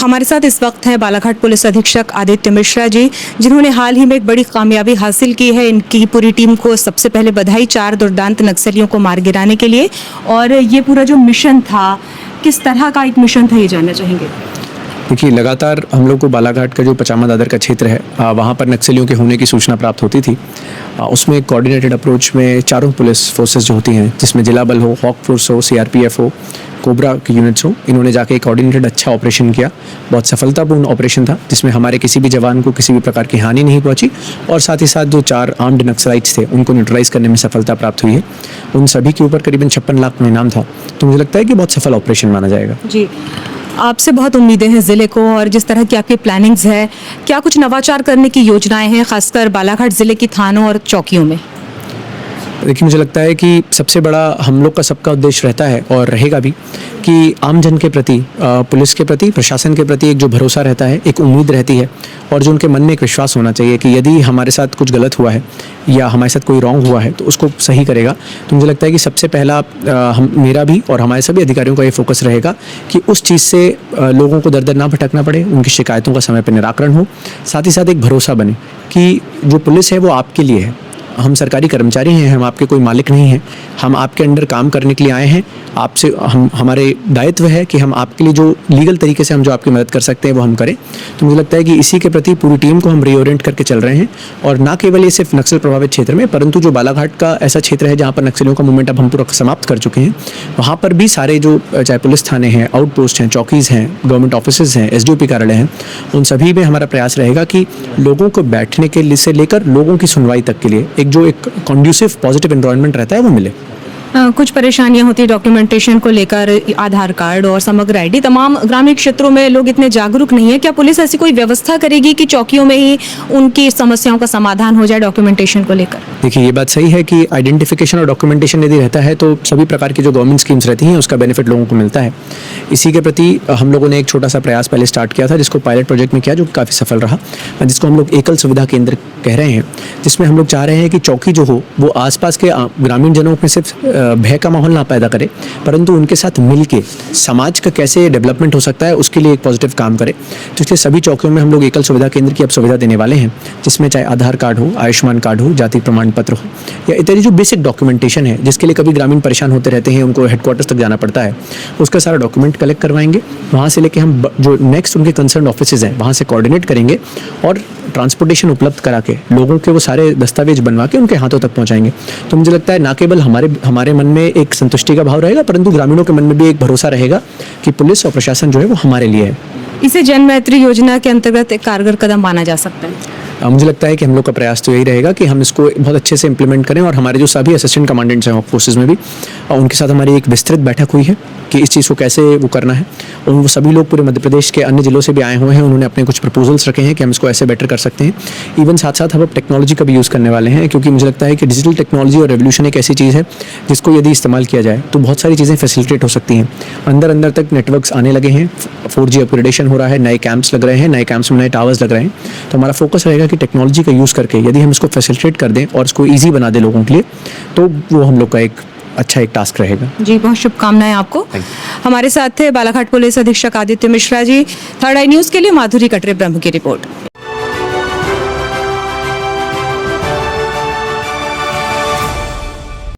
हमारे साथ इस वक्त हैं बालाघाट पुलिस अधीक्षक आदित्य मिश्रा जी, जिन्होंने हाल ही में एक बड़ी कामयाबी हासिल की है। इनकी पूरी टीम को सबसे पहले बधाई 4 दुर्दांत नक्सलियों को मार गिराने के लिए। और ये पूरा जो मिशन था, किस तरह का एक मिशन था, ये जानना चाहेंगे। देखिए, लगातार हम लोग को बालाघाट का जो पचामा दादर का क्षेत्र है, वहाँ पर नक्सलियों के होने की सूचना प्राप्त होती थी। उसमें एक कोऑर्डिनेटेड अप्रोच में चारों पुलिस फोर्सेस जो होती हैं, जिसमें जिला बल हो, हॉक फोर्स हो, सीआरपीएफ हो, कोबरा की यूनिट्स हो, इन्होंने जाके एक कोऑर्डिनेटेड अच्छा ऑपरेशन किया। बहुत सफलतापूर्ण ऑपरेशन था, जिसमें हमारे किसी भी जवान को किसी भी प्रकार की हानि नहीं पहुंची और साथ ही साथ जो 4 आर्म्ड नक्सलाइट्स थे, उनको न्यूट्रलाइज करने में सफलता प्राप्त हुई है। उन सभी के ऊपर करीबन 56 लाख में इनाम था। तो मुझे लगता है कि बहुत सफल ऑपरेशन माना जाएगा। जी, आपसे बहुत उम्मीदें हैं ज़िले को, और जिस तरह की आपकी प्लानिंग्स है, क्या कुछ नवाचार करने की योजनाएं हैं, खासकर बालाघाट ज़िले की थानों और चौकियों में? देखिए, मुझे लगता है कि सबसे बड़ा हम लोग का सबका उद्देश्य रहता है और रहेगा भी कि आम जन के प्रति, पुलिस के प्रति, प्रशासन के प्रति एक जो भरोसा रहता है, एक उम्मीद रहती है और जो उनके मन में एक विश्वास होना चाहिए कि यदि हमारे साथ कुछ गलत हुआ है या हमारे साथ कोई रॉन्ग हुआ है तो उसको सही करेगा। तो मुझे लगता है कि सबसे पहला मेरा भी और हमारे सभी अधिकारियों का ये फोकस रहेगा कि उस चीज़ से लोगों को दर दर ना भटकना पड़े, उनकी शिकायतों का समय पर निराकरण हो, साथ ही साथ एक भरोसा बने कि जो पुलिस है वो आपके लिए है। हम सरकारी कर्मचारी हैं, हम आपके कोई मालिक नहीं हैं, हम आपके अंडर काम करने के लिए आए हैं। आपसे हमारे दायित्व है कि हम आपके लिए जो लीगल तरीके से हम जो आपकी मदद कर सकते हैं वो हम करें। तो मुझे लगता है कि इसी के प्रति पूरी टीम को हम रीओरिएंट करके चल रहे हैं और ना केवल ये सिर्फ नक्सल प्रभावित क्षेत्र में, परंतु जो बालाघाट का ऐसा क्षेत्र है जहाँ पर नक्सलियों का मूवमेंट अब हम पूरा समाप्त कर चुके हैं, वहाँ पर भी सारे जो चाहे पुलिस थाने हैं, आउटपोस्ट हैं, चौकीज़ हैं, गवर्नमेंट ऑफिसेज हैं, एसडीओपी कार्यालय हैं, उन सभी में हमारा प्रयास रहेगा कि लोगों को बैठने के लिए से लेकर लोगों की सुनवाई तक के लिए जो एक कॉन्ड्यूसिव पॉजिटिव एनवायरनमेंट रहता है वो मिले। कुछ परेशानियां होती डॉक्यूमेंटेशन को लेकर, आधार कार्ड और समग्र आईडी। तमाम ग्रामीण क्षेत्रों में लोग इतने जागरूक नहीं है। क्या पुलिस ऐसी कोई व्यवस्था करेगी कि चौकियों में ही उनकी समस्याओं का समाधान हो जाए डॉक्यूमेंटेशन को लेकर? देखिए, ये बात सही है कि आइडेंटिफिकेशन और डॉक्यूमेंटेशन यदि रहता है तो सभी प्रकार की जो गवर्नमेंट स्कीम्स रहती हैं उसका बेनिफिट लोगों को मिलता है। इसी के प्रति हम लोगों ने एक छोटा सा प्रयास पहले स्टार्ट किया था, जिसको पायलट प्रोजेक्ट में किया, जो काफ़ी सफल रहा, जिसको हम लोग एकल सुविधा केंद्र कह रहे हैं, जिसमें हम लोग चाह रहे हैं कि चौकी जो हो वो आसपास के ग्रामीण जनों में सिर्फ भय का माहौल ना पैदा करे, परंतु उनके साथ मिलके समाज का कैसे डेवलपमेंट हो सकता है उसके लिए एक पॉजिटिव काम करे। तो इसलिए सभी चौकियों में हम लोग एकल सुविधा केंद्र की अब सुविधा देने वाले हैं, जिसमें चाहे आधार कार्ड हो, आयुष्मान कार्ड हो, जाति प्रमाण पत्र हो या इत्यादि जो बेसिक डॉक्यूमेंटेशन है, जिसके लिए कभी ग्रामीण परेशान होते रहते हैं, उनको हेडक्वार्टर्स तक जाना पड़ता है, उसका सारा डॉक्यूमेंट कलेक्ट करवाएंगे। वहाँ से लेके हम जो नेक्स्ट उनके कंसर्न ऑफिसेज हैं वहाँ से कोऑर्डिनेट करेंगे और ट्रांसपोर्टेशन उपलब्ध करा के लोगों के वो सारे दस्तावेज बनवा के उनके हाथों तक पहुँचाएंगे। तो मुझे लगता है ना केवल हमारे मन में एक संतुष्टि का भाव रहेगा, परंतु ग्रामीणों के मन में भी एक भरोसा रहेगा कि पुलिस और प्रशासन जो है वो हमारे लिए है। इसे जन मैत्री योजना के अंतर्गत एक कारगर कदम माना जा सकता है। मुझे लगता है कि हम लोग का प्रयास तो यही रहेगा कि हम इसको बहुत अच्छे से इंप्लीमेंट करें और हमारे जो सभी असिस्टेंट कमांडेंट्स हैं फोर्सेज में भी, उनके साथ हमारी एक विस्तृत बैठक हुई है कि इस चीज़ को कैसे वो करना है। और वो सभी लोग पूरे मध्य प्रदेश के अन्य जिलों से भी आए हुए हैं, उन्होंने अपने कुछ प्रपोजल्स रखे हैं कि हम इसको ऐसे बेटर कर सकते हैं। इवन साथ साथ हम अब टेक्नोलॉजी का भी यूज़ करने वाले हैं, क्योंकि मुझे लगता है कि डिजिटल टेक्नोलॉजी और रेवोल्यूशन एक ऐसी चीज़ है जिसको यदि इस्तेमाल किया जाए तो बहुत सारी चीज़ें फैसिलिटेट हो सकती हैं। अंदर तक नेटवर्क्स आने लगे हैं, 4G अपग्रेडेशन हो रहा है, नए कैंप्स लग रहे हैं, नए कैंप्स में नए टावर्स लग रहे हैं। तो हमारा फोकस रहेगा कि टेक्नोलॉजी का यूज़ करके यदि हम इसको फैसिलिटेट कर दें और इसको ईजी बना दें लोगों के लिए, तो वो हम लोग का एक अच्छा एक टास्क रहेगा। जी, बहुत शुभकामनाएं आपको। हमारे साथ थे बालाघाट पुलिस अधीक्षक Aditya Mishra ji. 3rd I news के लिए माधुरी कटरे ब्रह्म की रिपोर्ट।